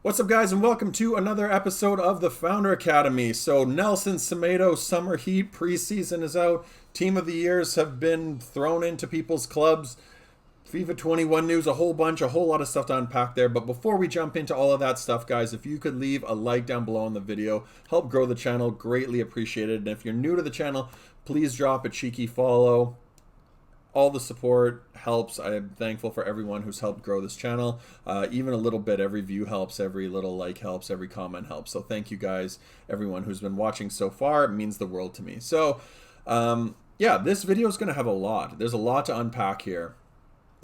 What's up, guys, and welcome to another episode of the Founder Academy. So Nelson Semedo Summer Heat preseason is out. Team of the Years have been thrown into people's clubs. FIFA 21 news, a whole lot of stuff to unpack there. But before we jump into all of that stuff, guys, if you could leave a like down below on the video, help grow the channel, greatly appreciated. And if you're new to the channel, please drop a cheeky follow. All the support helps. I am thankful for everyone who's helped grow this channel. Even a little bit, every view helps, every little like helps, every comment helps. So thank you guys, everyone who's been watching so far. It means the world to me. So yeah, this video is going to have a lot. There's a lot to unpack here.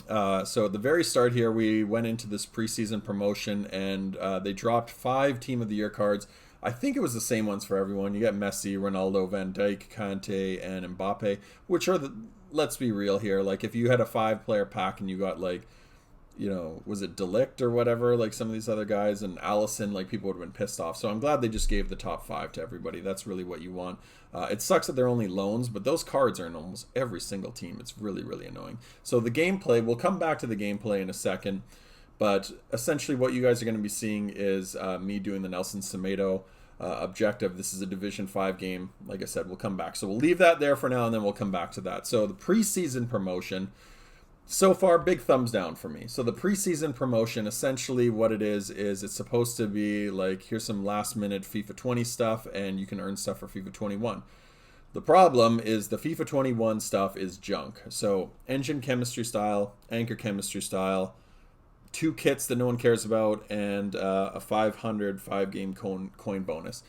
So at the very start here, we went into this preseason promotion and they dropped 5 Team of the Year cards. I think it was the same ones for everyone. You got Messi, Ronaldo, Van Dijk, Kante, and Mbappe, which are the, let's be real here. Like if you had a 5-player pack and you got like, you know, was it Delict or whatever, like some of these other guys, and Allison, like people would have been pissed off. So I'm glad they just gave the top 5 to everybody. That's really what you want. It sucks that they're only loans, but those cards are in almost every single team. It's really, really annoying. So the gameplay, we'll come back to the gameplay in a second. But essentially what you guys are going to be seeing is me doing the Nelson Semedo objective. This is a Division 5 game. Like I said, we'll come back. So we'll leave that there for now, and then we'll come back to that. So the preseason promotion, so far, big thumbs down for me. So the preseason promotion, essentially what it is it's supposed to be like, here's some last minute FIFA 20 stuff, and you can earn stuff for FIFA 21. The problem is the FIFA 21 stuff is junk. So engine chemistry style, anchor chemistry style, 2 kits that no one cares about, and a 500 5-game coin bonus.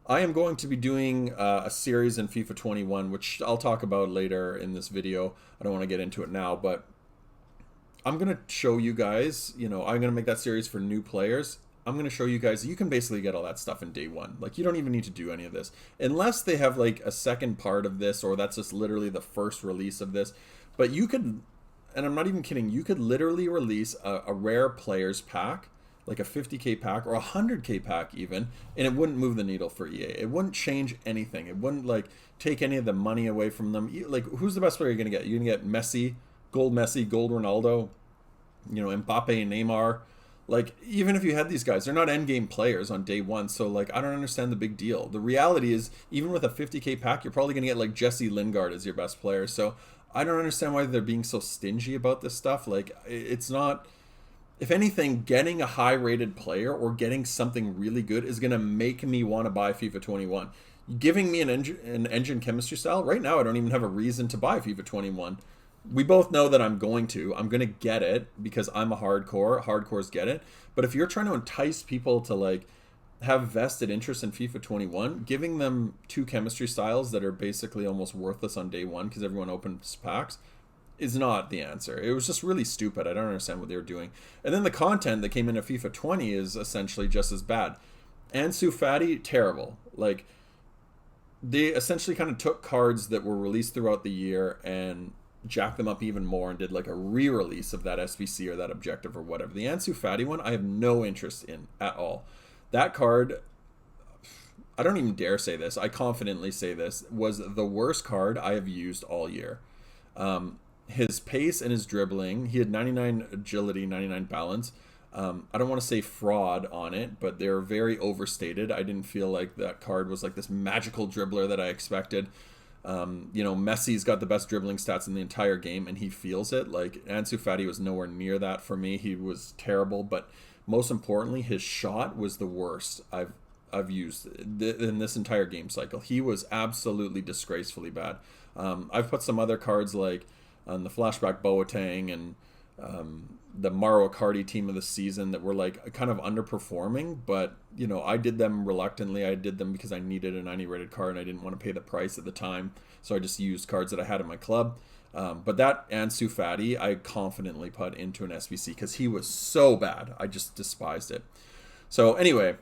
I am going to be doing a series in FIFA 21, which I'll talk about later in this video. I don't want to get into it now, but I'm going to show you guys, you know, I'm going to make that series for new players. I'm going to show you guys, you can basically get all that stuff in day 1. Like, you don't even need to do any of this. Unless they have, like, a second part of this, or that's just literally the first release of this. But you could, and I'm not even kidding, you could literally release a rare players pack, like a 50k pack or a 100k pack even, and it wouldn't move the needle for EA. It wouldn't change anything. It wouldn't, like, take any of the money away from them. Like, who's the best player you're going to get? You're going to get Messi, gold Ronaldo, you know, Mbappe and Neymar. Like, even if you had these guys, they're not endgame players on day 1. So, like, I don't understand the big deal. The reality is, even with a 50k pack, you're probably going to get, like, Jesse Lingard as your best player. So, I don't understand why they're being so stingy about this stuff. Like, it's not... If anything, getting a high-rated player or getting something really good is going to make me want to buy FIFA 21. Giving me an engine chemistry style, right now I don't even have a reason to buy FIFA 21. We both know that I'm going to get it because I'm a hardcores get it. But if you're trying to entice people to, like, have vested interest in FIFA 21, giving them 2 chemistry styles that are basically almost worthless on day 1 because everyone opens packs is not the answer. It was just really stupid. I don't understand what they were doing. And then the content that came into FIFA 20 is essentially just as bad. Ansu Fati, terrible. Like, they essentially kind of took cards that were released throughout the year and jacked them up even more and did like a re-release of that SBC or that objective or whatever. The Ansu Fati one, I have no interest in at all. That card, I don't even dare say this, I confidently say this, was the worst card I have used all year. His pace and his dribbling, he had 99 agility, 99 balance. I don't want to say fraud on it, but they're very overstated. I didn't feel like that card was like this magical dribbler that I expected. You know, Messi's got the best dribbling stats in the entire game, and he feels it. Like, Ansu Fati was nowhere near that for me. He was terrible, but most importantly, his shot was the worst I've used in this entire game cycle. He was absolutely disgracefully bad. I've put some other cards like the Flashback Boateng and the Mauro Icardi team of the season that were like kind of underperforming, but you know, I did them reluctantly. I did them because I needed a 90 rated card and I didn't want to pay the price at the time, so I just used cards that I had in my club. But that Ansu Fati I confidently put into an SBC because he was so bad. I just despised it. So anyway,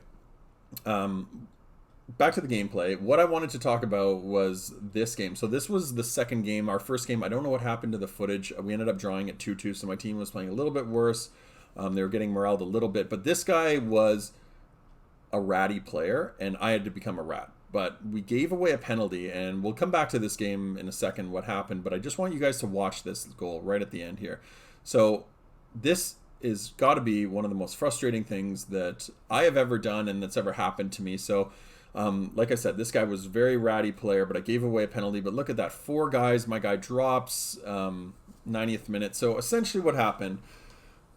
back to the gameplay. What I wanted to talk about was this game. So this was the second game. Our first game, I don't know what happened to the footage. We ended up drawing it 2-2, so my team was playing a little bit worse. They were getting moraled a little bit, but this guy was a ratty player, and I had to become a rat. But we gave away a penalty, and we'll come back to this game in a second, what happened, but I just want you guys to watch this goal right at the end here. So this is got to be one of the most frustrating things that I have ever done and that's ever happened to me. So, like I said, this guy was a very ratty player, but I gave away a penalty. But look at that, 4 guys. My guy drops 90th minute. So essentially what happened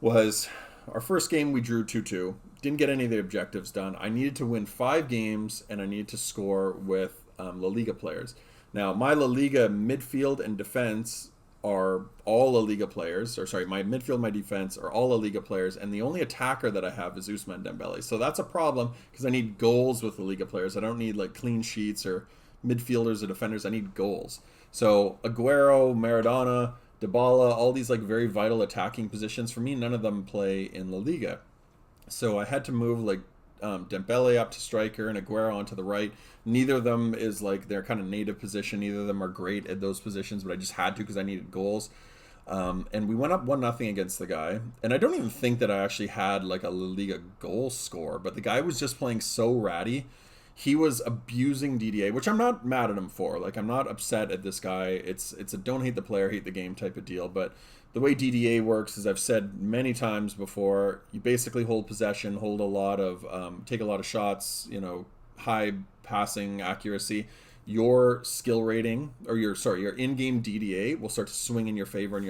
was our first game we drew 2-2. Didn't get any of the objectives done. I needed to win 5 games, and I needed to score with La Liga players. Now, my La Liga midfield and defense are all La Liga players, or sorry, my midfield, my defense are all La Liga players, and the only attacker that I have is Ousmane Dembele. So that's a problem because I need goals with La Liga players. I don't need like clean sheets or midfielders or defenders. I need goals. So Aguero, Maradona, Dybala, all these like very vital attacking positions for me, none of them play in La Liga. So I had to move like Dembele up to striker and Aguero onto the right. Neither of them is like their kind of native position. Neither of them are great at those positions, but I just had to because I needed goals. And we went up 1-0 against the guy. And I don't even think that I actually had like a La Liga goal score, but the guy was just playing so ratty. He was abusing DDA, which I'm not mad at him for. Like, I'm not upset at this guy. It's a don't hate the player, hate the game type of deal. But the way DDA works, as I've said many times before, you basically hold possession, hold a lot of, take a lot of shots, you know, high passing accuracy. Your skill rating, or your in-game DDA will start to swing in your favor, and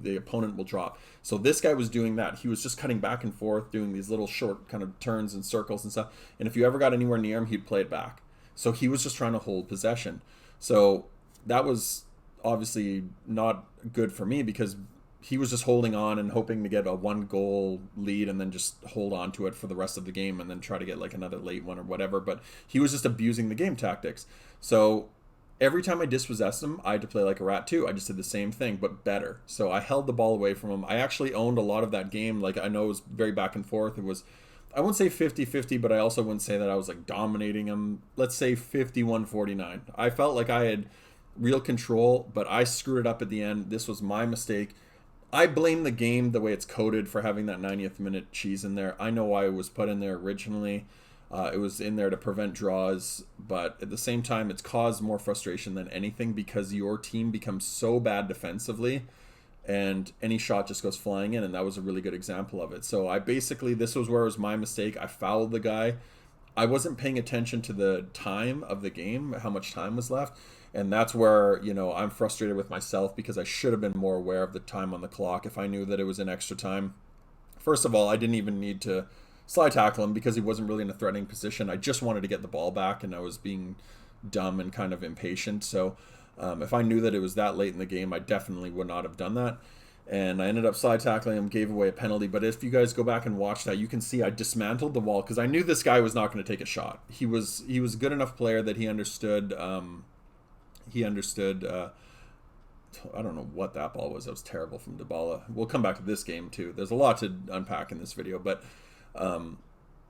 the opponent will drop. So this guy was doing that. He was just cutting back and forth, doing these little short kind of turns and circles and stuff. And if you ever got anywhere near him, he'd play it back. So he was just trying to hold possession. So that was obviously not good for me because he was just holding on and hoping to get a 1-goal lead and then just hold on to it for the rest of the game and then try to get like another late one or whatever. But he was just abusing the game tactics. So every time I dispossessed him, I had to play like a rat too. I just did the same thing, but better. So I held the ball away from him. I actually owned a lot of that game. Like, I know it was very back and forth. It was, I wouldn't say 50-50, but I also wouldn't say that I was like dominating him. Let's say 51-49. I felt like I had real control, but I screwed it up at the end. This was my mistake. I blame the game the way it's coded for having that 90th minute cheese in there. I know why it was put in there originally. It was in there to prevent draws, but at the same time, it's caused more frustration than anything because your team becomes so bad defensively and any shot just goes flying in, and that was a really good example of it. So this was where it was my mistake. I fouled the guy. I wasn't paying attention to the time of the game, how much time was left. And that's where, you know, I'm frustrated with myself because I should have been more aware of the time on the clock if I knew that it was in extra time. First of all, I didn't even need to slide tackle him because he wasn't really in a threatening position. I just wanted to get the ball back, and I was being dumb and kind of impatient. So if I knew that it was that late in the game, I definitely would not have done that. And I ended up slide tackling him, gave away a penalty. But if you guys go back and watch that, you can see I dismantled the wall because I knew this guy was not going to take a shot. He was a good enough player that he understood. I don't know what that ball was. That was terrible from Dybala. We'll come back to this game too. There's a lot to unpack in this video, but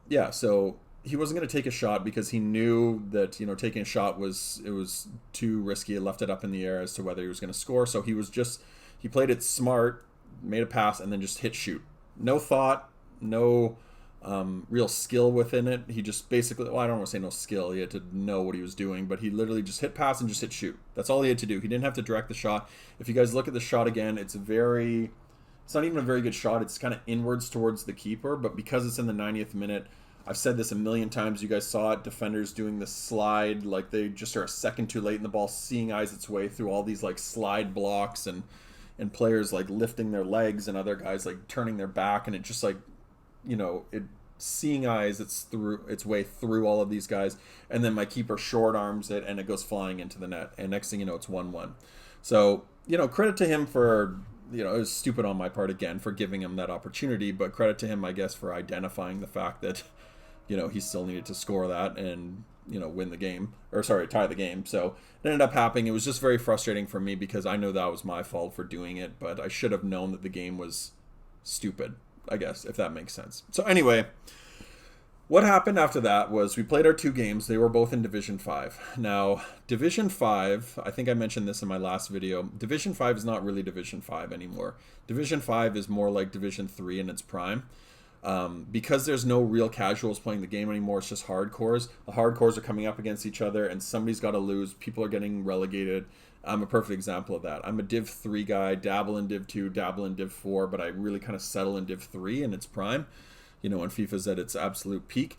yeah. So he wasn't going to take a shot because he knew that, you know, taking a shot was too risky. It left it up in the air as to whether he was going to score. So he played it smart, made a pass, and then just hit shoot. No thought, no real skill within it. He just basically, well, I don't want to say no skill. He had to know what he was doing, but he literally just hit pass and just hit shoot. That's all he had to do. He didn't have to direct the shot. If you guys look at the shot again, it's not even a very good shot. It's kind of inwards towards the keeper, but because it's in the 90th minute, I've said this a million times. You guys saw it. Defenders doing the slide, like they just are a second too late in the ball, seeing eyes its way through all these like slide blocks and players like lifting their legs and other guys like turning their back, and it just like, you know, seeing eyes its way through all of these guys, and then my keeper short arms it and it goes flying into the net, and next thing you know, it's 1-1. So, you know, credit to him for, you know, it was stupid on my part again for giving him that opportunity, but credit to him, I guess, for identifying the fact that, you know, he still needed to score that and, you know, tie the game. So it ended up happening. It was just very frustrating for me because I know that was my fault for doing it, but I should have known that the game was stupid, I guess, if that makes sense. So anyway, what happened after that was we played our 2 games. They were both in Division 5. Now, Division 5, I think I mentioned this in my last video, Division 5 is not really Division 5 anymore. Division 5 is more like Division 3 in its prime. Because there's no real casuals playing the game anymore. It's just hardcores. The hardcores are coming up against each other, and somebody's got to lose. People are getting relegated. I'm a perfect example of that. I'm a Div 3 guy, dabble in Div 2, dabble in Div 4, but I really kind of settle in Div 3 in its prime, when FIFA's at its absolute peak.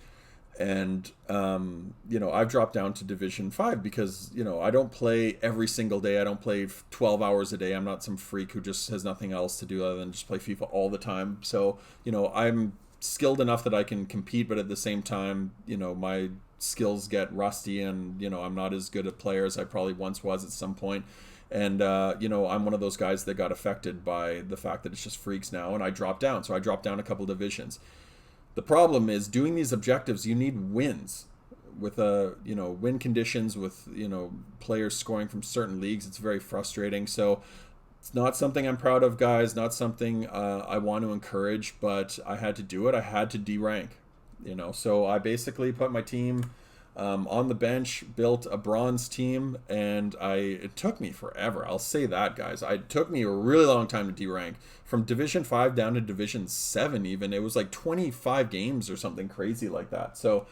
And, I've dropped down to Division 5 because, I don't play every single day. I don't play 12 hours a day. I'm not some freak who just has nothing else to do other than just play FIFA all the time. So, I'm skilled enough that I can compete, but at the same time, my skills get rusty and, I'm not as good a player as I probably once was at some point. And, I'm one of those guys that got affected by the fact that it's just freaks now, and I dropped down. So I dropped down a couple divisions. The problem is doing these objectives, you need wins with win conditions with, players scoring from certain leagues. It's very frustrating. So it's not something I'm proud of, guys, not something I want to encourage, but I had to do it. I had to de-rank, so I basically put my team on the bench, built a bronze team, and it took me forever. I'll say that, guys. It took me a really long time to de-rank. From Division 5 down to Division 7 even. It was like 25 games or something crazy like that. So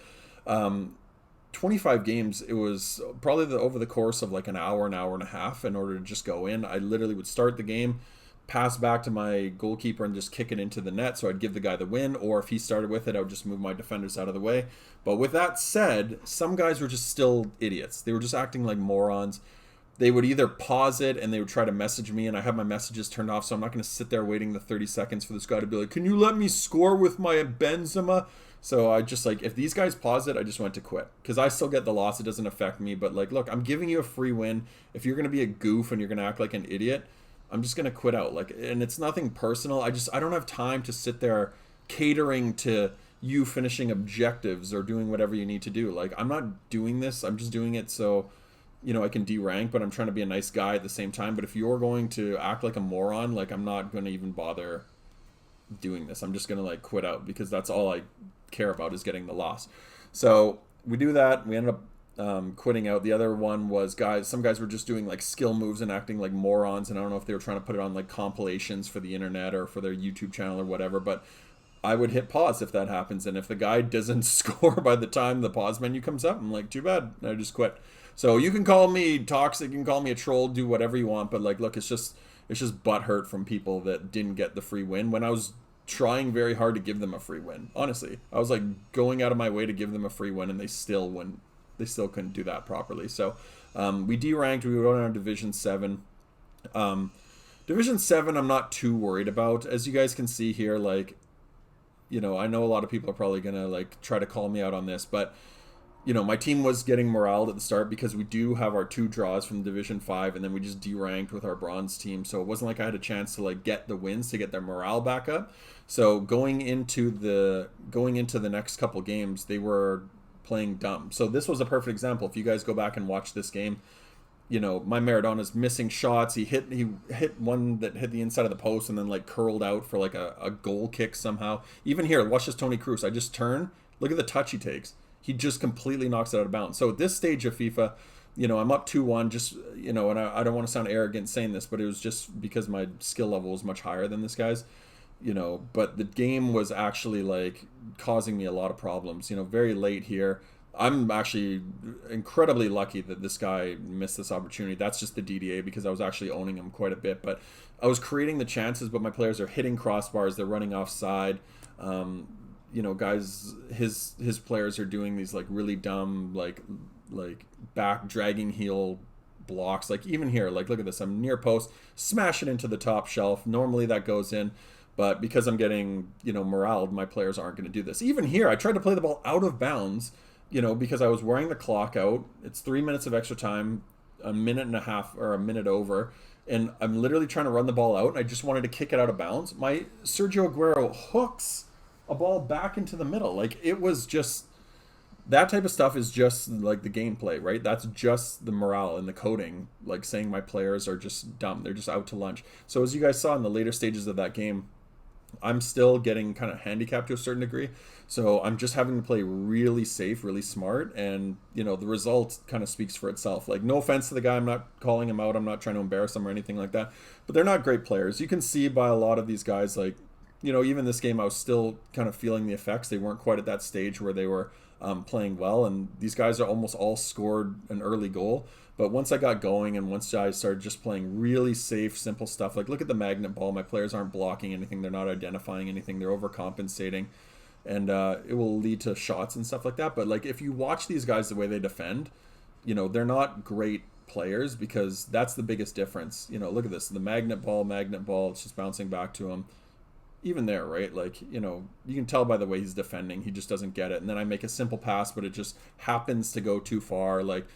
25 games, it was probably over the course of like an hour and a half in order to just go in. I literally would start the game, pass back to my goalkeeper and just kick it into the net, so I'd give the guy the win, or if he started with it, I would just move my defenders out of the way. But with that said, some guys were just still idiots. They were just acting like morons. They would either pause it and they would try to message me, and I have my messages turned off, so I'm not going to sit there waiting the 30 seconds for this guy to be like, can you let me score with my Benzema? So I just if these guys pause it, I just went to quit, because I still get the loss. It doesn't affect me, but look, I'm giving you a free win. If you're going to be a goof and you're going to act like an idiot, I'm just going to quit out. And it's nothing personal. I don't have time to sit there catering to you finishing objectives or doing whatever you need to do. I'm not doing this. I'm just doing it so, I can de-rank, but I'm trying to be a nice guy at the same time. But if you're going to act like a moron, I'm not going to even bother doing this. I'm just going to quit out, because that's all I care about is getting the loss. So we do that. We ended up quitting out. The other one was some guys were just doing skill moves and acting like morons, and I don't know if they were trying to put it on compilations for the internet or for their YouTube channel or whatever, but I would hit pause if that happens, and if the guy doesn't score by the time the pause menu comes up, I'm like, too bad, I just quit. So you can call me toxic, you can call me a troll, do whatever you want, but look, it's just butthurt from people that didn't get the free win when I was trying very hard to give them a free win. Honestly, I was going out of my way to give them a free win, and they still couldn't do that properly. So we de-ranked. We went on Division 7. Division 7 I'm not too worried about. As you guys can see here, I know a lot of people are probably going to try to call me out on this, but my team was getting morale at the start because we do have our 2 draws from Division 5, and then we just de-ranked with our bronze team. So it wasn't like I had a chance to get the wins to get their morale back up. So going into the next couple games, they were playing dumb. So this was a perfect example. If you guys go back and watch this game, my Maradona's missing shots. He hit one that hit the inside of the post and then curled out for a goal kick somehow. Even here, watch this Tony Cruz. I just turn. Look at the touch he takes. He just completely knocks it out of bounds. So at this stage of FIFA, I'm up 2-1, just, and I don't want to sound arrogant saying this, but it was just because my skill level was much higher than this guy's, but the game was actually causing me a lot of problems, very late here. I'm actually incredibly lucky that this guy missed this opportunity. That's just the DDA, because I was actually owning him quite a bit, but I was creating the chances, but my players are hitting crossbars. They're running offside. Guys, his players are doing these really dumb back dragging heel blocks. Even here, look at this. I'm near post, smash it into the top shelf. Normally that goes in, but because I'm getting moraled, my players aren't going to do this. Even here, I tried to play the ball out of bounds, because I was wearing the clock out. It's 3 minutes of extra time, a minute and a half or a minute over, and I'm literally trying to run the ball out, and I just wanted to kick it out of bounds. My Sergio Aguero hooks a ball back into the middle. It was just, that type of stuff is just the gameplay, right? That's just the morale and the coding, saying my players are just dumb. They're just out to lunch. So as you guys saw in the later stages of that game, I'm still getting kind of handicapped to a certain degree. So I'm just having to play really safe, really smart. And, the result kind of speaks for itself. No offense to the guy. I'm not calling him out. I'm not trying to embarrass him or anything like that. But they're not great players. You can see by a lot of these guys, even this game, I was still kind of feeling the effects. They weren't quite at that stage where they were playing well, and these guys are almost all scored an early goal. But once I got going and once I started just playing really safe, simple stuff, like look at the magnet ball. My players aren't blocking anything. They're not identifying anything. They're overcompensating. And it will lead to shots and stuff like that. But like if you watch these guys, the way they defend, they're not great players, because that's the biggest difference. Look at this. The magnet ball, it's just bouncing back to him. Even there, right? Like, you can tell by the way he's defending. He just doesn't get it. And then I make a simple pass, but it just happens to go too far. Like,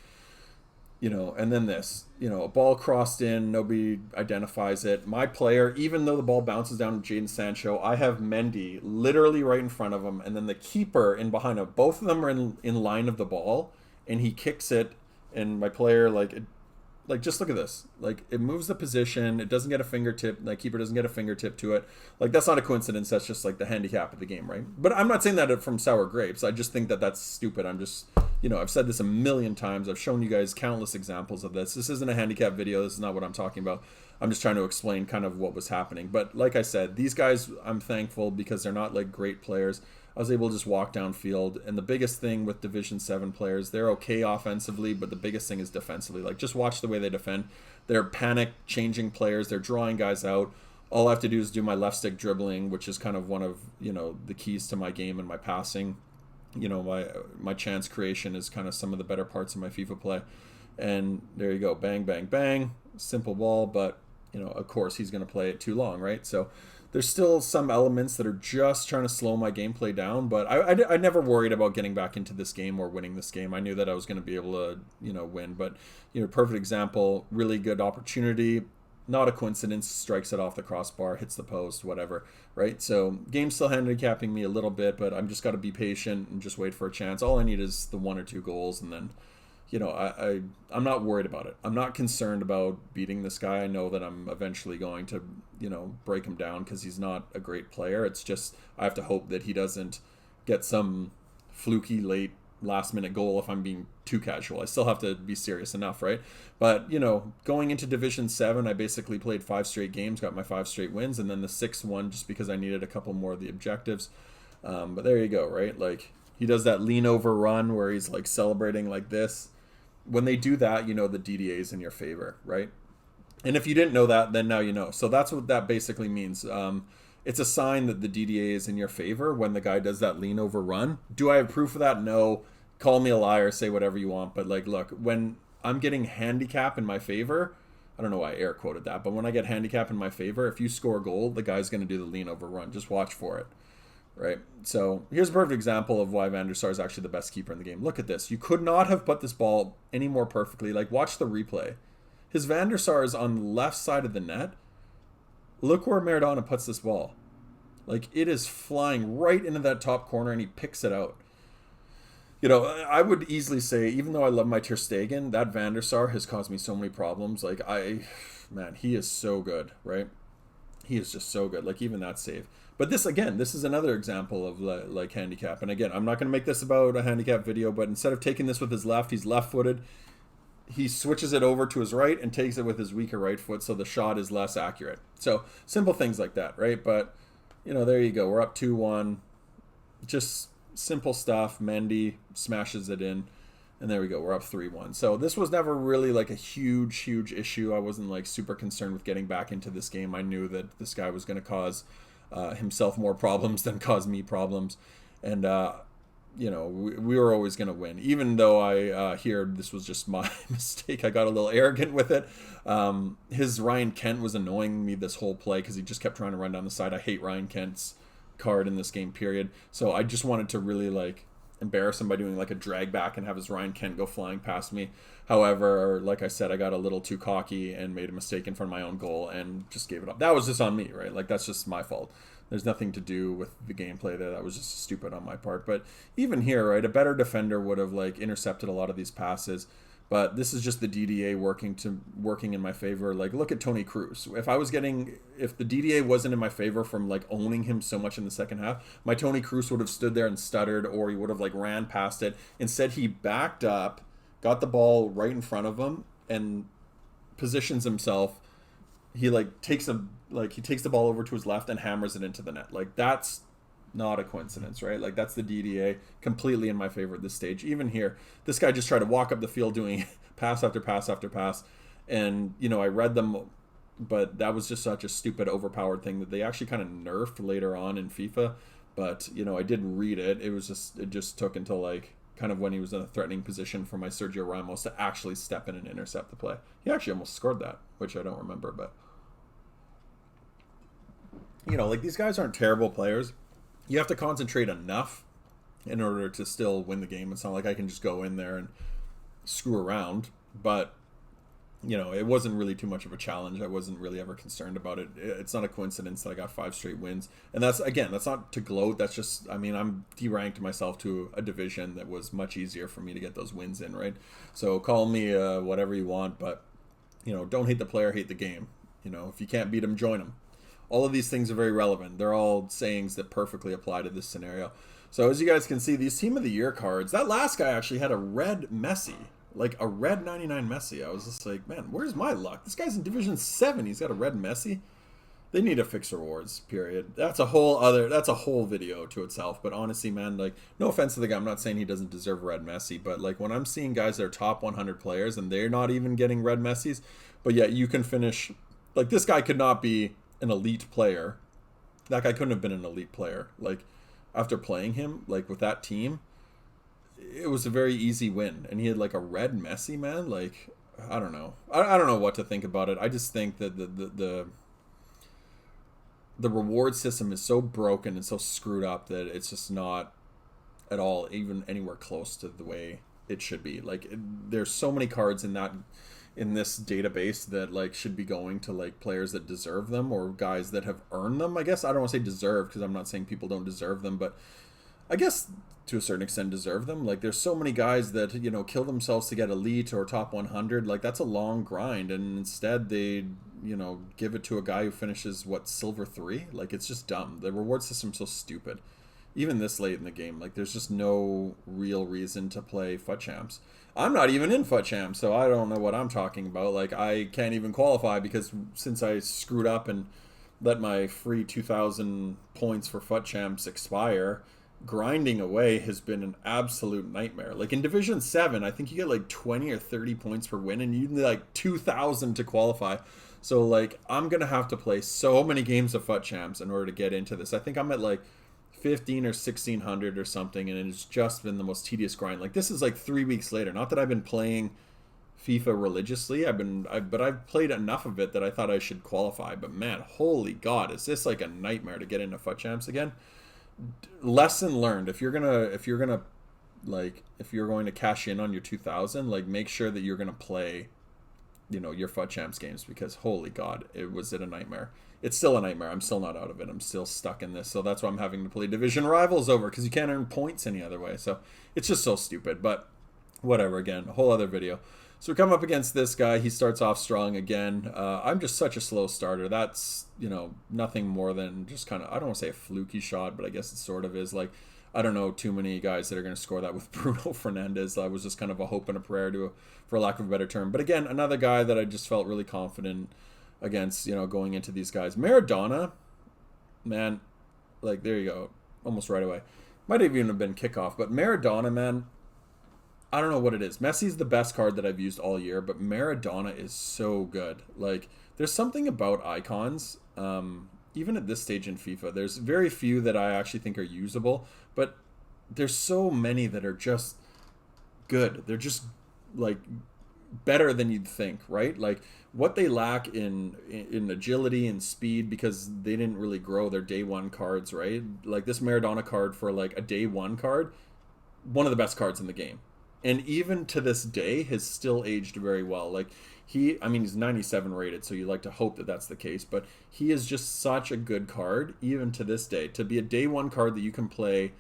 and then this, a ball crossed in, nobody identifies it. My player, even though the ball bounces down to Jadon Sancho, I have Mendy literally right in front of him, and then the keeper in behind him. Both of them are in line of the ball, and he kicks it, and my player, just look at this. Like, it moves the position. It doesn't get a fingertip. Like, keeper doesn't get a fingertip to it. Like, that's not a coincidence. That's just, like, the handicap of the game, right? But I'm not saying that from sour grapes. I just think that that's stupid. I'm just, I've said this a million times. I've shown you guys countless examples of this. This isn't a handicap video. This is not what I'm talking about. I'm just trying to explain kind of what was happening. But like I said, these guys, I'm thankful because they're not, like, great players. I was able to just walk downfield. And the biggest thing with Division 7 players, they're okay offensively, but the biggest thing is defensively. Like, just watch the way they defend. They're panic-changing players. They're drawing guys out. All I have to do is do my left stick dribbling, which is kind of one of, the keys to my game and my passing. My chance creation is kind of some of the better parts of my FIFA play. And there you go. Bang, bang, bang. Simple ball, but, of course, he's going to play it too long, right? So there's still some elements that are just trying to slow my gameplay down, but I never worried about getting back into this game or winning this game. I knew that I was going to be able to, win. But, perfect example, really good opportunity. Not a coincidence, strikes it off the crossbar, hits the post, whatever, right? So game's still handicapping me a little bit, but I'm just got to be patient and just wait for a chance. All I need is the 1 or 2 goals, and then, I'm not worried about it. I'm not concerned about beating this guy. I know that I'm eventually going to, break him down because he's not a great player. It's just I have to hope that he doesn't get some fluky last-minute goal if I'm being too casual. I still have to be serious enough, right? But, going into Division 7, I basically played 5 straight games, got my 5 straight wins, and then the 6th one just because I needed a couple more of the objectives. But there you go, right? Like, he does that lean-over run where he's, like, celebrating like this. When they do that, the DDA is in your favor, right? And if you didn't know that, then now you know. So that's what that basically means. It's a sign that the DDA is in your favor when the guy does that lean-over run. Do I have proof of that? No. Call me a liar, say whatever you want. But, like, look, when I'm getting handicap in my favor, I don't know why I air quoted that, but when I get handicap in my favor, if you score a goal, the guy's going to do the lean-over run. Just watch for it. Right, so here's a perfect example of why Van der Sar is actually the best keeper in the game. Look at this. You could not have put this ball any more perfectly. Like, watch the replay. His Van der Sar is on the left side of the net. Look where Maradona puts this ball. Like, it is flying right into that top corner, and he picks it out. I would easily say, even though I love my Ter Stegen, that Van der Sar has caused me so many problems. Like, man, he is so good, right? He is just so good. Like, even that save. But this is another example of like handicap. And again, I'm not going to make this about a handicap video, but instead of taking this with his left, he's left-footed. He switches it over to his right and takes it with his weaker right foot, so the shot is less accurate. So simple things like that, right? But, there you go. We're up 2-1. Just simple stuff. Mendy smashes it in. And there we go. We're up 3-1. So this was never really like a huge issue. I wasn't like super concerned with getting back into this game. I knew that this guy was going to cause himself more problems than cause me problems. And, we were always going to win. Even though I hear this was just my mistake. I got a little arrogant with it. His Ryan Kent was annoying me this whole play because he just kept trying to run down the side. I hate Ryan Kent's card in this game, period. So I just wanted to really, like, embarrass him by doing like a drag back and have his Ryan Kent go flying past me. However, like I said, I got a little too cocky and made a mistake in front of my own goal and just gave it up. That was just on me, right? Like, that's just my fault. There's nothing to do with the gameplay there. That was just stupid on my part. But even here, right, a better defender would have like intercepted a lot of these passes. But this is just the DDA working in my favor. Like, look at Tony Cruz. If the DDA wasn't in my favor from like owning him so much in the second half, my Tony Cruz would have stood there and stuttered, or he would have like ran past it. Instead, he backed up, got the ball right in front of him, and positions himself. He like takes a like he takes the ball over to his left and hammers it into the net. Like that's not a coincidence, right? Like that's the DDA completely in my favor at this stage. Even here, this guy just tried to walk up the field doing pass after pass after pass, and I read them, but that was just such a stupid, overpowered thing that they actually kind of nerfed later on in FIFA. But I did read it. It just took until like kind of when he was in a threatening position for my Sergio Ramos to actually step in and intercept the play. He actually almost scored that, which I don't remember, but like these guys aren't terrible players. You have to concentrate enough in order to still win the game. It's not like I can just go in there and screw around, but it wasn't really too much of a challenge. I wasn't really ever concerned about it. It's not a coincidence that I got 5 straight wins. And that's not to gloat. That's just, I'm deranked myself to a division that was much easier for me to get those wins in, right? So call me whatever you want, but, don't hate the player, hate the game. If you can't beat him, join him. All of these things are very relevant. They're all sayings that perfectly apply to this scenario. So as you guys can see, these Team of the Year cards, that last guy actually had a red Messi. Like a red 99 Messi. I was just like, man, where's my luck? This guy's in Division 7. He's got a red Messi. They need to fix rewards, period. That's a whole video to itself. But honestly, man, like, no offense to the guy. I'm not saying he doesn't deserve red Messi. But like when I'm seeing guys that are top 100 players and they're not even getting red Messis, but yet you can finish, like this guy could not be an elite player. That guy couldn't have been an elite player. Like after playing him, like with that team, it was a very easy win, and he had like a red Messi, man. Like I don't know, I don't know what to think about it. I just think that the reward system is so broken and so screwed up that it's just not at all even anywhere close to the way it should be. Like there's so many cards in this database that like should be going to like players that deserve them or guys that have earned them. I guess I don't want to say deserve because I'm not saying people don't deserve them, but I guess to a certain extent deserve them. Like there's so many guys that kill themselves to get elite or top 100. Like that's a long grind, and instead they give it to a guy who finishes silver 3. Like it's just dumb. The reward system's so stupid. Even this late in the game, like there's just no real reason to play FUT Champs. I'm not even in FUT Champs, so I don't know what I'm talking about. Like I can't even qualify because since I screwed up and let my free 2,000 points for FUT Champs expire, grinding away has been an absolute nightmare. Like in Division 7, I think you get like 20 or 30 points per win, and you need like 2,000 to qualify. So like I'm gonna have to play so many games of FUT Champs in order to get into this. I think I'm at like 15 or 1,600 or something, and it's just been the most tedious grind. Like this is like 3 weeks later. Not that I've been playing FIFA religiously. But I've played enough of it that I thought I should qualify. But man, holy God, is this like a nightmare to get into FUT Champs again? Lesson learned: if you're going to cash in on your 2,000, like make sure that you're gonna play your FUT Champs games, because holy God, was it a nightmare. It's still a nightmare. I'm still not out of it. I'm still stuck in this, so that's why I'm having to play Division Rivals over, because you can't earn points any other way. So it's just so stupid, but whatever. Again, a whole other video. So we come up against this guy. He starts off strong again. I'm just such a slow starter. That's, nothing more than just kind of, I don't want to say a fluky shot, but I guess it sort of is. Like, I don't know too many guys that are going to score that with Bruno Fernandes. I was just kind of a hope and a prayer for lack of a better term. But again, another guy that I just felt really confident against, going into these guys. Maradona, man, like there you go. Almost right away. Might have even been kickoff, but Maradona, man, I don't know what it is. Messi's the best card that I've used all year, but Maradona is so good. Like, there's something about icons, even at this stage in FIFA. There's very few that I actually think are usable, but there's so many that are just good. They're just, like, better than you'd think, right? Like, what they lack in agility and speed, because they didn't really grow their day one cards, right? Like, this Maradona card for, like, a day one card, one of the best cards in the game. And even to this day, has still aged very well. Like, he's 97 rated, so you like to hope that that's the case. But he is just such a good card, even to this day. To be a day one card that you can play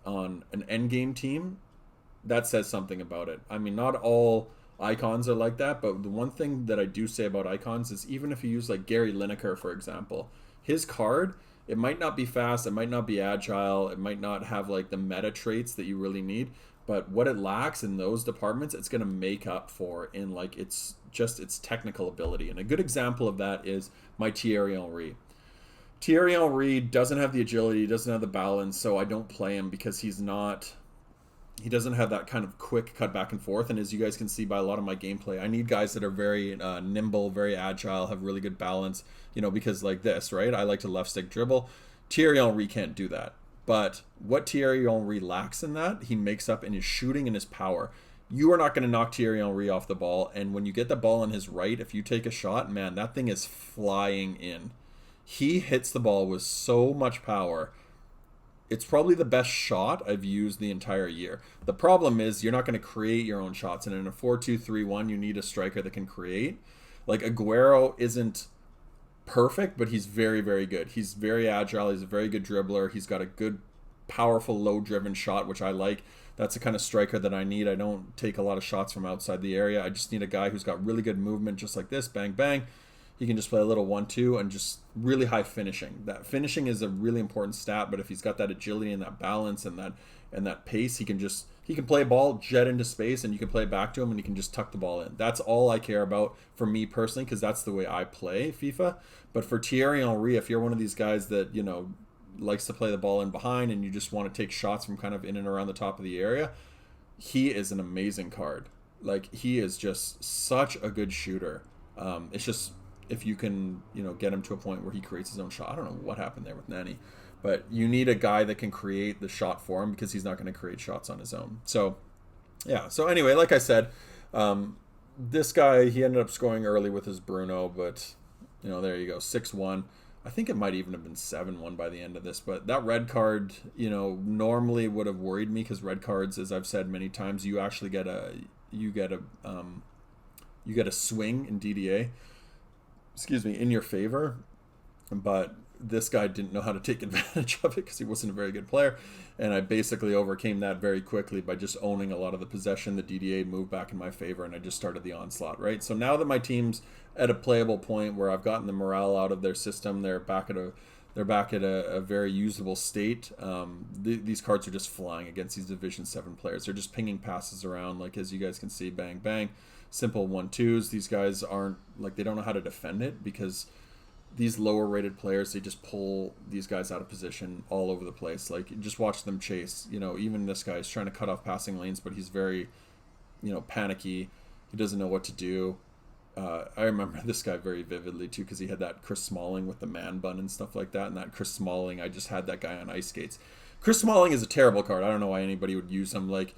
on an endgame team, that says something about it. I mean, not all icons are like that, but the one thing that I do say about icons is even if you use, like, Gary Lineker, for example, his card, it might not be fast, it might not be agile, it might not have, like, the meta traits that you really need, but what it lacks in those departments, it's going to make up for in, like, its just its technical ability. And a good example of that is my Thierry Henry. Thierry Henry doesn't have the agility, he doesn't have the balance, so I don't play him because he doesn't have that kind of quick cut back and forth. And as you guys can see by a lot of my gameplay, I need guys that are very nimble, very agile, have really good balance, because like this, right? I like to left stick dribble. Thierry Henry can't do that. But what Thierry Henry lacks in that, he makes up in his shooting and his power. You are not going to knock Thierry Henry off the ball. And when you get the ball on his right, if you take a shot, man, that thing is flying in. He hits the ball with so much power. It's probably the best shot I've used the entire year. The problem is you're not going to create your own shots. And in a 4-2-3-1, you need a striker that can create. Like Aguero isn't perfect, but he's very, very good. He's very agile. He's a very good dribbler. He's got a good, powerful, low-driven shot, which I like. That's the kind of striker that I need. I don't take a lot of shots from outside the area. I just need a guy who's got really good movement, just like this. Bang, bang. He can just play a little 1-2 and just really high finishing. That finishing is a really important stat, but if he's got that agility and that balance and that pace, he can play a ball, jet into space, and you can play it back to him and he can just tuck the ball in. That's all I care about for me personally, because that's the way I play FIFA. But for Thierry Henry, if you're one of these guys that, likes to play the ball in behind and you just want to take shots from kind of in and around the top of the area, he is an amazing card. Like, he is just such a good shooter. It's just, if you can, get him to a point where he creates his own shot. I don't know what happened there with Nani, but you need a guy that can create the shot for him because he's not going to create shots on his own. So, yeah. So anyway, like I said, this guy, he ended up scoring early with his Bruno, but, there you go, 6-1. I think it might even have been 7-1 by the end of this, but that red card, normally would have worried me because red cards, as I've said many times, you actually get a swing in DDA. In your favor, but this guy didn't know how to take advantage of it because he wasn't a very good player, and I basically overcame that very quickly by just owning a lot of the possession. The DDA moved back in my favor, and I just started the onslaught, right? So now that my team's at a playable point where I've gotten the morale out of their system, they're back at a very usable state. These cards are just flying against these Division 7 players. They're just pinging passes around, like as you guys can see, bang, bang. Simple 1-2s. These guys aren't, like, they don't know how to defend it because these lower rated players, they just pull these guys out of position all over the place. Like, just watch them chase. Even this guy is trying to cut off passing lanes, but he's very, panicky. He doesn't know what to do. I remember this guy very vividly too because he had that Chris Smalling with the man bun and stuff like that. And that Chris Smalling, I just had that guy on ice skates. Chris Smalling is a terrible card. I don't know why anybody would use him. Like,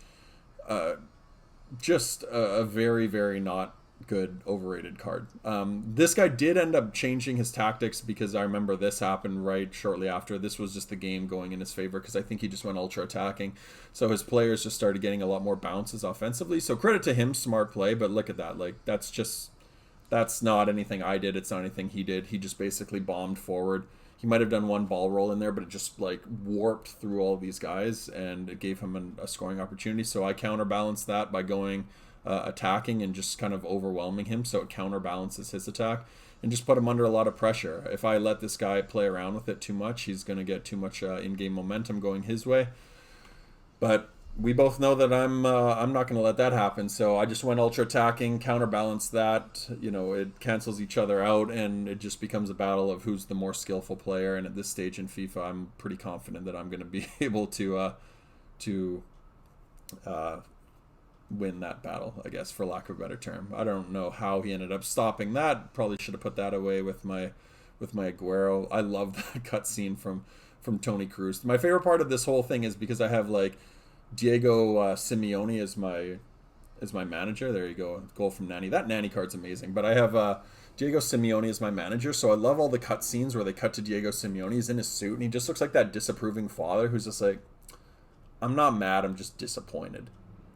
just a very, very not good, overrated card. This guy did end up changing his tactics because I remember this happened right shortly after. This was just the game going in his favor because I think he just went ultra attacking. So his players just started getting a lot more bounces offensively. So credit to him, smart play. But look at that. Like, that's not anything I did. It's not anything he did. He just basically bombed forward. He might have done one ball roll in there, but it just like warped through all these guys and it gave him a scoring opportunity. So I counterbalanced that by going attacking and just kind of overwhelming him. So it counterbalances his attack and just put him under a lot of pressure. If I let this guy play around with it too much, he's going to get too much in-game momentum going his way. But we both know that I'm not going to let that happen. So I just went ultra attacking, counterbalanced that. It cancels each other out, and it just becomes a battle of who's the more skillful player. And at this stage in FIFA, I'm pretty confident that I'm going to be able to win that battle, I guess, for lack of a better term. I don't know how he ended up stopping that. Probably should have put that away with my Aguero. I love that cutscene from Toni Kroos. My favorite part of this whole thing is because I have like Diego Simeone as my manager. There you go, goal from Nani. That Nani card's amazing. But I have Diego Simeone as my manager, so I love all the cutscenes where they cut to Diego Simeone. He's in his suit and he just looks like that disapproving father who's just like, I'm not mad, I'm just disappointed.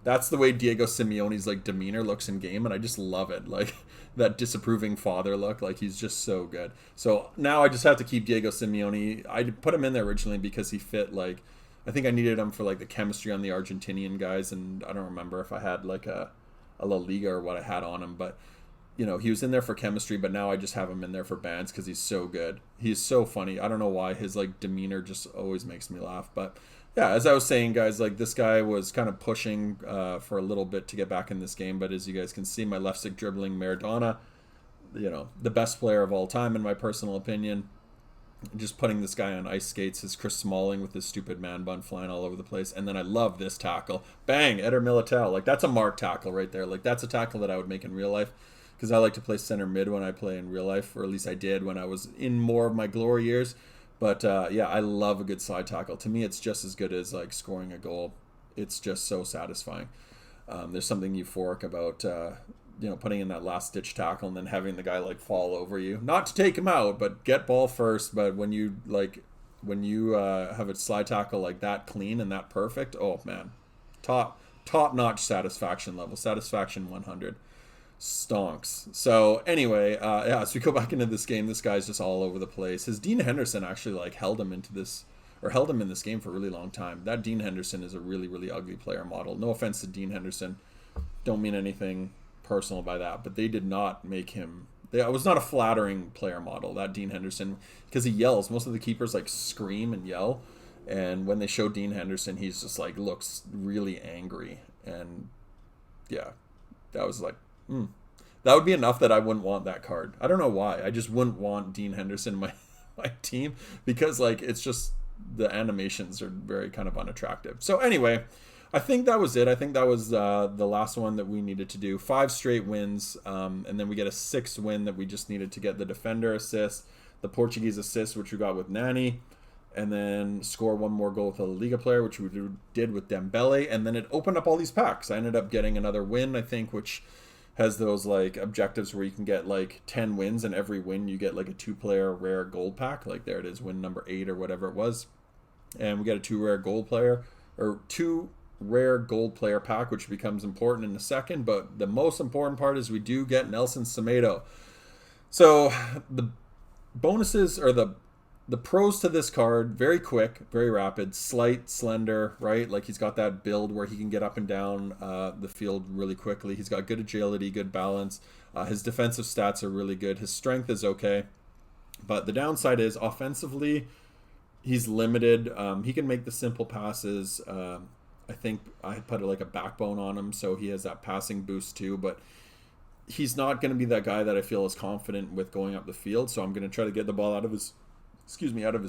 That's the way Diego Simeone's like demeanor looks in game, and I just love it. Like that disapproving father look, like he's just so good. So now I just have to keep Diego Simeone. I put him in there originally because he fit, like, I think I needed him for like the chemistry on the Argentinian guys, and I don't remember if I had like a La Liga or what I had on him, but he was in there for chemistry, but now I just have him in there for bans because he's so good. He's so funny. I don't know why his like demeanor just always makes me laugh, but Yeah, as I was saying, guys, like this guy was kind of pushing for a little bit to get back in this game, but as you guys can see, my left stick dribbling Maradona, the best player of all time in my personal opinion. Just putting this guy on ice skates is Chris Smalling with his stupid man bun flying all over the place. And then I love this tackle. Bang, Eder Militao. Like, that's a mark tackle right there. Like, that's a tackle that I would make in real life, because I like to play center mid when I play in real life, or at least I did when I was in more of my glory years. But yeah, I love a good slide tackle. To me, it's just as good as like scoring a goal. It's just so satisfying. There's something euphoric about putting in that last ditch tackle and then having the guy like fall over you, not to take him out, but get ball first. But when you have a slide tackle like that clean and that perfect, oh man, top notch satisfaction level, satisfaction 100. Stonks. So anyway, yeah, as we go back into this game, this guy's just all over the place. His Dean Henderson actually like held him in this game for a really long time. That Dean Henderson is a really, really ugly player model. No offense to Dean Henderson. Don't mean anything personal by that, but they did not make him. It was not a flattering player model, that Dean Henderson, because he yells. Most of the keepers like scream and yell, and when they show Dean Henderson, he's just like looks really angry. And yeah, that was like, that would be enough that I wouldn't want that card. I don't know why. I just wouldn't want Dean Henderson in my team, because like it's just the animations are very kind of unattractive. So anyway, I think that was it. I think that was the last one that we needed to do. 5 straight wins, and then we get a 6th win that we just needed to get the defender assist, the Portuguese assist, which we got with Nani, and then score one more goal with a La Liga player, which we did with Dembele, and then it opened up all these packs. I ended up getting another win, I think, which has those like objectives where you can get like 10 wins, and every win you get like a 2-player rare gold pack. Like there it is, win number 8 or whatever it was. And we get a 2 rare gold player pack, which becomes important in a second. But the most important part is we do get Nelson Semedo. So the bonuses, or the pros to this card: very quick, very rapid, slight, slender, right? Like he's got that build where he can get up and down the field really quickly. He's got good agility, good balance. His defensive stats are really good. His strength is okay. But the downside is offensively, he's limited. He can make the simple passes. I think I put like a backbone on him, so he has that passing boost too. But he's not going to be that guy that I feel is confident with going up the field. So I'm going to try to get the ball out of his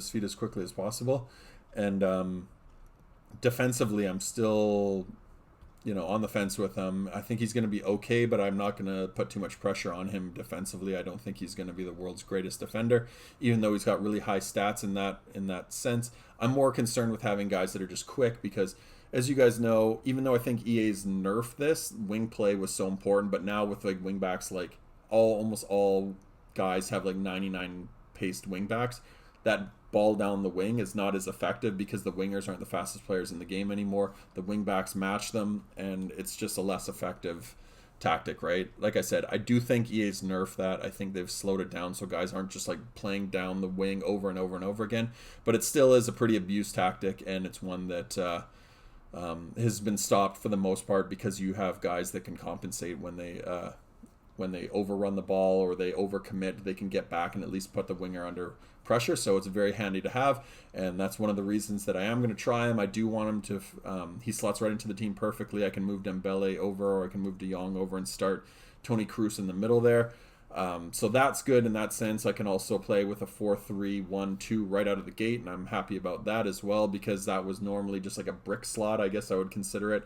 feet as quickly as possible. And defensively, I'm still, on the fence with him. I think he's going to be okay, but I'm not going to put too much pressure on him defensively. I don't think he's going to be the world's greatest defender, even though he's got really high stats in that sense. I'm more concerned with having guys that are just quick, because as you guys know, even though I think EA's nerfed this, wing play was so important, but now with like wing backs, like almost all guys have like 99 paced wing backs, that ball down the wing is not as effective because the wingers aren't the fastest players in the game anymore. The wing backs match them, and it's just a less effective tactic, right? Like I said, I do think EA's nerfed that. I think they've slowed it down so guys aren't just like playing down the wing over and over and over again, but it still is a pretty abused tactic, and it's one that has been stopped for the most part, because you have guys that can compensate when they overrun the ball or they overcommit. They can get back and at least put the winger under pressure, so it's very handy to have, and that's one of the reasons that I am going to try him. I do want him to he slots right into the team perfectly. I can move Dembele over, or I can move De Jong over and start Toni Kroos in the middle there. So that's good in that sense. I can also play with a 4-3-1-2 right out of the gate, and I'm happy about that as well, because that was normally just like a brick slot, I guess I would consider it,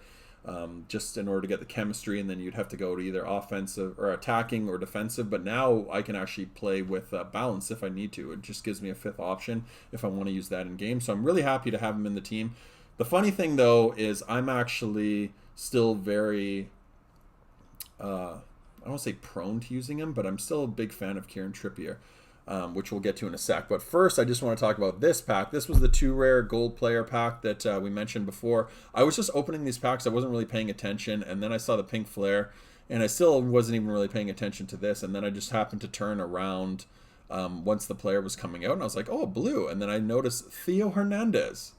just in order to get the chemistry, and then you'd have to go to either offensive or attacking or defensive. But now I can actually play with balance if I need to. It just gives me a 5th option if I want to use that in game. So I'm really happy to have him in the team. The funny thing though is I'm actually still very I don't want to say prone to using him, but I'm still a big fan of Kieran Trippier, which we'll get to in a sec. But first, I just want to talk about this pack. This was the 2 rare gold player pack that we mentioned before. I was just opening these packs. I wasn't really paying attention, and then I saw the pink flare, and I still wasn't even really paying attention to this. And then I just happened to turn around once the player was coming out, and I was like, oh, blue. And then I noticed Theo Hernandez.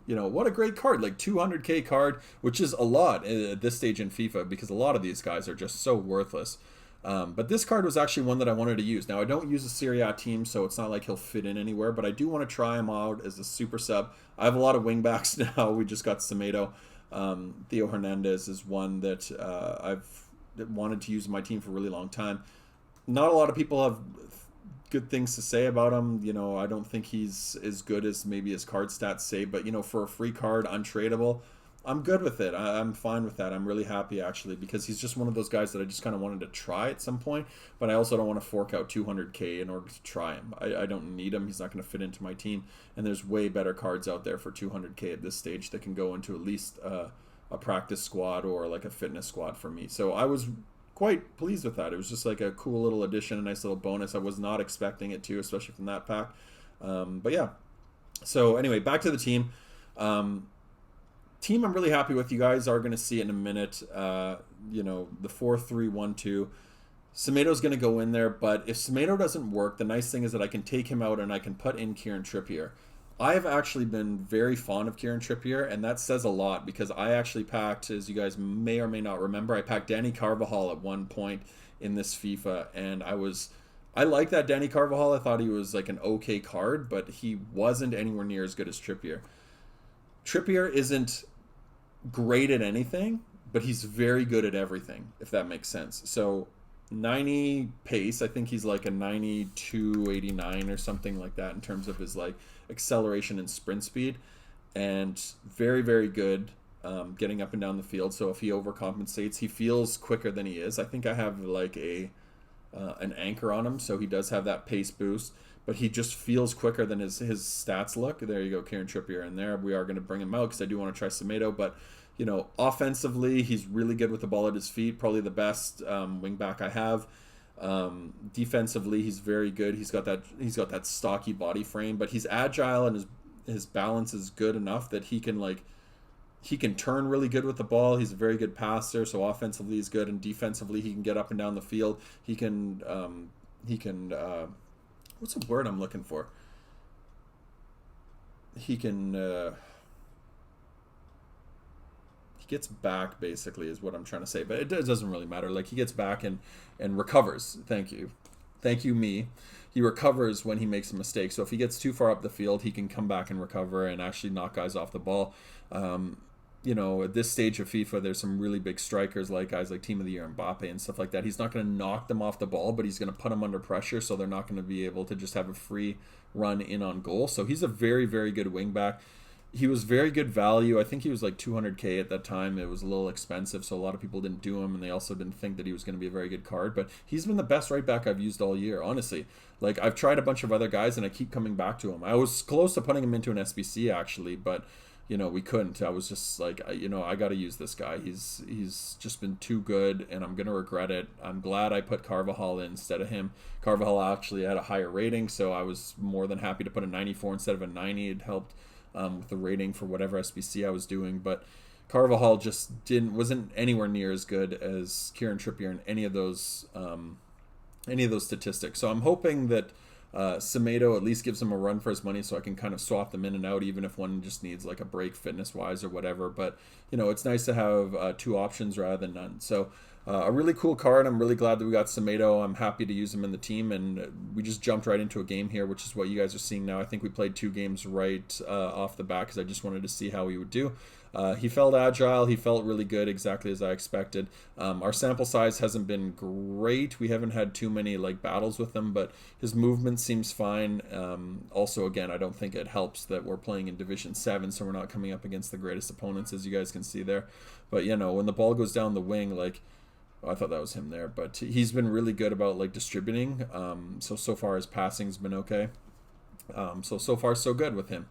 What a great card, like 200k card, which is a lot at this stage in FIFA, because a lot of these guys are just so worthless. But this card was actually one that I wanted to use. Now, I don't use a Serie A team, so it's not like he'll fit in anywhere, but I do want to try him out as a super sub. I have a lot of wingbacks now. We just got Semedo. Theo Hernandez is one that I've wanted to use in my team for a really long time. Not a lot of people have good things to say about him. I don't think he's as good as maybe his card stats say, but, for a free card, untradeable, I'm good with it. I'm fine with that. I'm really happy, actually, because he's just one of those guys that I just kind of wanted to try at some point, but I also don't want to fork out $200K in order to try him. I don't need him. He's not going to fit into my team, and there's way better cards out there for $200K at this stage that can go into at least a practice squad or like a fitness squad for me. So I was quite pleased with that. It was just like a cool little addition, a nice little bonus. I was not expecting it to, especially from that pack. But yeah. So anyway, back to the team. Team I'm really happy with. You guys are going to see it in a minute. The 4-3-1-2. Semedo's going to go in there, but if Semedo doesn't work, the nice thing is that I can take him out and I can put in Kieran Trippier. I have actually been very fond of Kieran Trippier, and that says a lot because I actually packed, as you guys may or may not remember, I packed Danny Carvajal at one point in this FIFA, and I like that Danny Carvajal. I thought he was like an okay card, but he wasn't anywhere near as good as Trippier. Trippier isn't great at anything, but he's very good at everything, if that makes sense. So 90 pace, I think he's like a 92-89 or something like that in terms of his like acceleration and sprint speed, and very, very good getting up and down the field. So if he overcompensates, he feels quicker than he is. I think I have like an anchor on him, so he does have that pace boost, but he just feels quicker than his stats look. There you go, Kieran Trippier, and there we are going to bring him out because I do want to try Semedo, but offensively, he's really good with the ball at his feet, probably the best wing back I have. Defensively, he's very good. He's got that stocky body frame, but he's agile and his balance is good enough that he can turn really good with the ball. He's a very good passer, so offensively he's good, and defensively he can get up and down the field. He can what's the word I'm looking for? He gets back, basically, is what I'm trying to say, but it doesn't really matter. Like, he gets back and recovers. Thank you, me. He recovers when he makes a mistake. So if he gets too far up the field, he can come back and recover and actually knock guys off the ball. At this stage of FIFA, there's some really big strikers, like guys like Team of the Year Mbappe and stuff like that. He's not going to knock them off the ball, but he's going to put them under pressure, so they're not going to be able to just have a free run in on goal. So he's a very, very good wingback. He was very good value. I think he was like 200K at that time. It was a little expensive, so a lot of people didn't do him, and they also didn't think that he was going to be a very good card. But he's been the best right back I've used all year, honestly. Like, I've tried a bunch of other guys, and I keep coming back to him. I was close to putting him into an SBC, actually, but we couldn't. I was just like, I got to use this guy. He's just been too good, and I'm going to regret it. I'm glad I put Carvajal in instead of him. Carvajal actually had a higher rating, so I was more than happy to put a 94 instead of a 90. It helped with the rating for whatever SBC I was doing, but Carvajal just wasn't anywhere near as good as Kieran Trippier in any of those statistics. So I'm hoping that Semedo at least gives him a run for his money, so I can kind of swap them in and out, even if one just needs like a break fitness wise or whatever. But it's nice to have two options rather than none. So a really cool card. I'm really glad that we got Semedo. I'm happy to use him in the team, and we just jumped right into a game here, which is what you guys are seeing now. I think we played 2 games right off the bat because I just wanted to see how he would do. He felt agile. He felt really good, exactly as I expected. Our sample size hasn't been great. We haven't had too many battles with him, but his movement seems fine. Also, again, I don't think it helps that we're playing in Division 7, so we're not coming up against the greatest opponents, as you guys can see there. But, when the ball goes down the wing, I thought that was him there, but he's been really good about distributing. So far his passing's been okay. So far so good with him.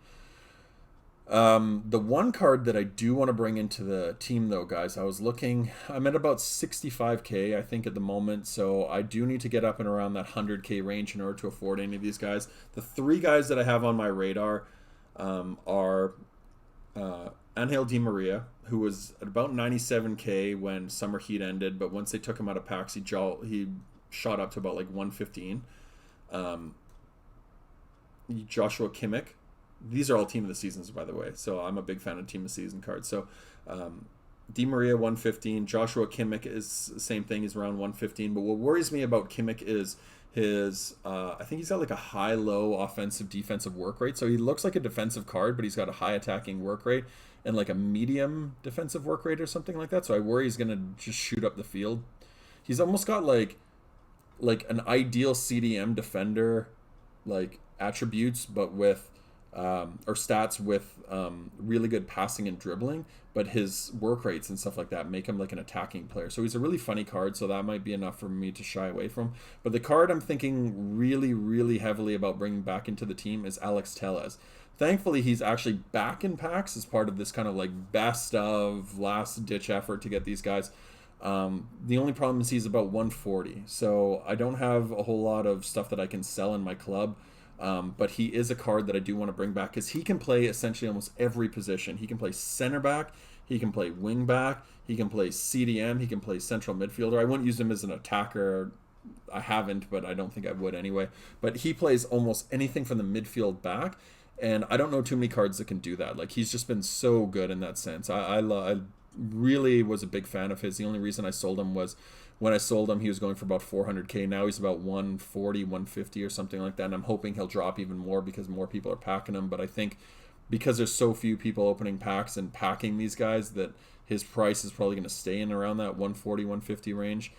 The one card that I do want to bring into the team, though, guys, I'm at about 65K, I think, at the moment, so I do need to get up and around that 100K range in order to afford any of these guys. The 3 guys that I have on my radar are Angel Di Maria, who was at about 97K when Summer Heat ended, but once they took him out of packs, he shot up to about 115. Joshua Kimmich. These are all team of the seasons, by the way, so I'm a big fan of team of the season cards. So Di Maria 115. Joshua Kimmich is the same thing. He's around 115. But what worries me about Kimmich is his I think he's got like a high-low offensive defensive work rate. So he looks like a defensive card, but he's got a high attacking work rate and like a medium defensive work rate or something like that. So I worry he's gonna just shoot up the field. He's almost got like an ideal CDM defender like attributes, but with or stats with really good passing and dribbling, but his work rates and stuff like that make him like an attacking player. So he's a really funny card, so that might be enough for me to shy away from. But the card I'm thinking really, really heavily about bringing back into the team is Alex Tellez. Thankfully, he's actually back in packs as part of this kind of like best of last ditch effort to get these guys. The only problem is he's about 140, so I don't have a whole lot of stuff that I can sell in my club. But he is a card that I do want to bring back because he can play essentially almost every position. He can play center back, he can play wing back, he can play CDM, he can play central midfielder. I wouldn't use him as an attacker. I haven't, but I don't think I would anyway. But he plays almost anything from the midfield back, and I don't know too many cards that can do that. Like, he's just been so good in that sense. I really was a big fan of his. The only reason I sold him was when I sold him, he was going for about 400k. Now he's about 140, 150 or something like that. And I'm hoping he'll drop even more because more people are packing him. But I think because there's so few people opening packs and packing these guys, that his price is probably going to stay in around that 140, 150 range.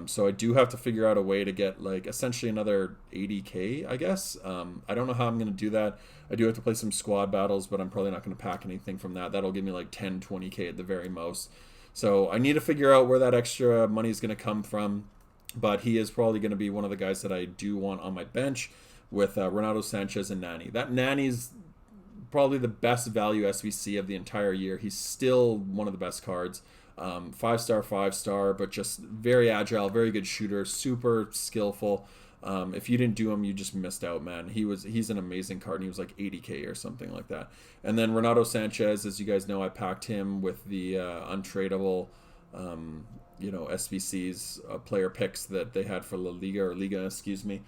So I do have to figure out a way to get like essentially another 80k, I guess. I don't know how I'm going to do that. I do have to play some squad battles, but I'm probably not going to pack anything from that. That'll give me like 10, 20k at the very most. So I need to figure out where that extra money is going to come from. But he is probably going to be one of the guys that I do want on my bench with Renato Sanchez and Nani. That Nani's probably the best value SBC of the entire year. He's still one of the best cards. 5-star, but just very agile, very good shooter, super skillful. If you didn't do him, you just missed out, man. He's an amazing card, and he was like 80k or something like that. And then Renato Sanchez, as you guys know, I packed him with the untradeable, SBC's player picks that they had for La Liga or Liga, excuse me.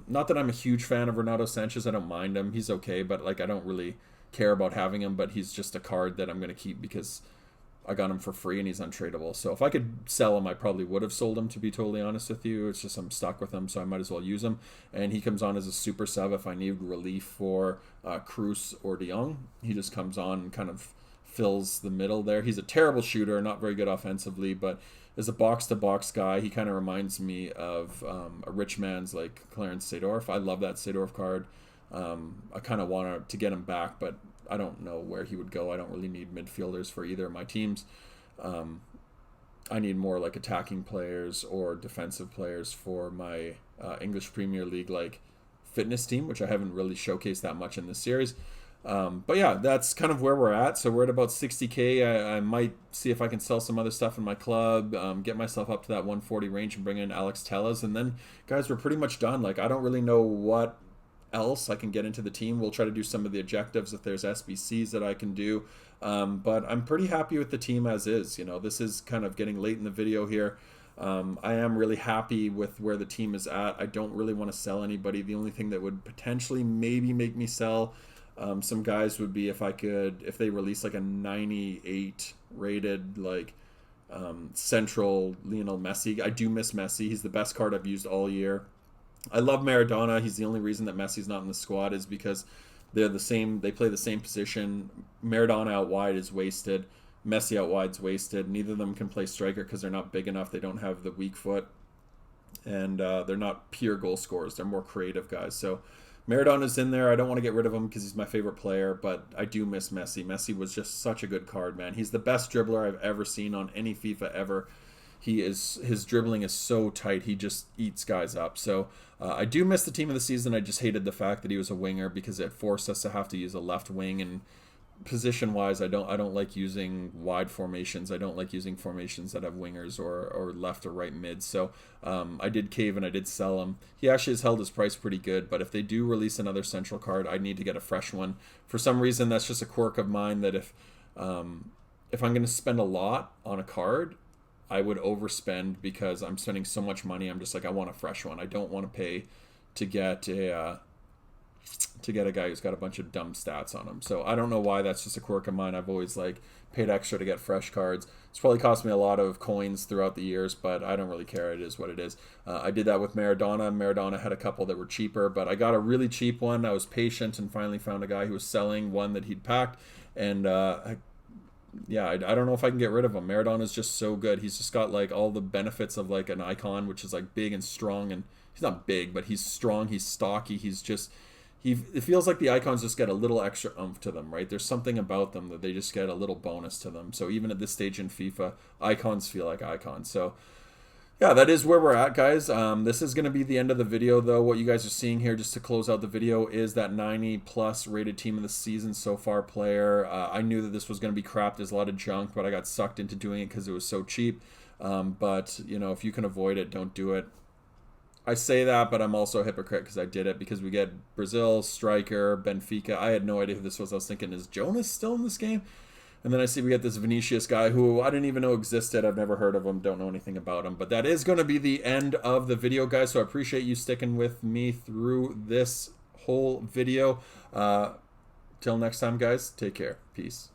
Not that I'm a huge fan of Renato Sanchez. I don't mind him. He's okay, but like I don't really care about having him. But he's just a card that I'm going to keep because I got him for free and he's untradeable. So if I could sell him, I probably would have sold him, to be totally honest with you. It's just I'm stuck with him, so I might as well use him. And he comes on as a super sub if I need relief for Cruz or De Jong. He just comes on and kind of fills the middle there. He's a terrible shooter, not very good offensively, but as a box-to-box guy, he kind of reminds me of a rich man's like Clarence Seedorf. I love that Seedorf card. I kind of want to get him back, but I don't know where he would go. I don't really need midfielders for either of my teams. I need more like attacking players or defensive players for my English Premier League like fitness team, which I haven't really showcased that much in this series. But yeah, that's kind of where we're at. So we're at about 60k. I might see if I can sell some other stuff in my club, get myself up to that 140 range and bring in Alex Tellez. And then, guys, we're pretty much done. Like, I don't really know what else I can get into the team. We'll try to do some of the objectives if there's SBCs that I can do. But I'm pretty happy with the team as is. This is kind of getting late in the video here. I am really happy with where the team is at. I don't really want to sell anybody. The only thing that would potentially maybe make me sell some guys would be if they release like a 98 rated like central Lionel Messi. I do miss Messi. He's the best card I've used all year. I love Maradona. He's the only reason that Messi's not in the squad is because they're the same. They play the same position. Maradona out wide is wasted. Messi out wide's wasted. Neither of them can play striker because they're not big enough. They don't have the weak foot, and they're not pure goal scorers. They're more creative guys. So Maradona's in there. I don't want to get rid of him because he's my favorite player, but I do miss Messi. Messi was just such a good card, man. He's the best dribbler I've ever seen on any FIFA ever. His dribbling is so tight. He just eats guys up. So I do miss the team of the season. I just hated the fact that he was a winger because it forced us to have to use a left wing. And position-wise, I don't like using wide formations. I don't like using formations that have wingers or left or right mid. So I did cave and I did sell him. He actually has held his price pretty good. But if they do release another central card, I need to get a fresh one. For some reason, that's just a quirk of mine that if I'm going to spend a lot on a card, I would overspend because I'm spending so much money. I'm just like, I want a fresh one. I don't want to pay to get a to get a guy who's got a bunch of dumb stats on him. So I don't know why. That's just a quirk of mine. I've always like paid extra to get fresh cards. It's probably cost me a lot of coins throughout the years, but I don't really care. It is what it is. I did that with Maradona. Maradona had a couple that were cheaper, but I got a really cheap one. I was patient and finally found a guy who was selling one that he'd packed. And I don't know if I can get rid of him. Maradona is just so good. He's just got like all the benefits of like an icon, which is like big and strong. And he's not big, but he's strong. He's stocky. It feels like the icons just get a little extra oomph to them, right? There's something about them that they just get a little bonus to them. So even at this stage in FIFA, icons feel like icons. So yeah, that is where we're at, guys. This is going to be the end of the video, though. What you guys are seeing here, just to close out the video, is that 90-plus rated team of the season so far player. I knew that this was going to be crap. There's a lot of junk, but I got sucked into doing it because it was so cheap. But, you know, if you can avoid it, don't do it. I say that, but I'm also a hypocrite because I did it because we get Brazil, striker, Benfica. I had no idea who this was. I was thinking, is Jonas still in this game? And then I see we get this Vinicius guy who I didn't even know existed. I've never heard of him, don't know anything about him. But that is going to be the end of the video, guys. So I appreciate you sticking with me through this whole video. Till next time, guys, take care. Peace.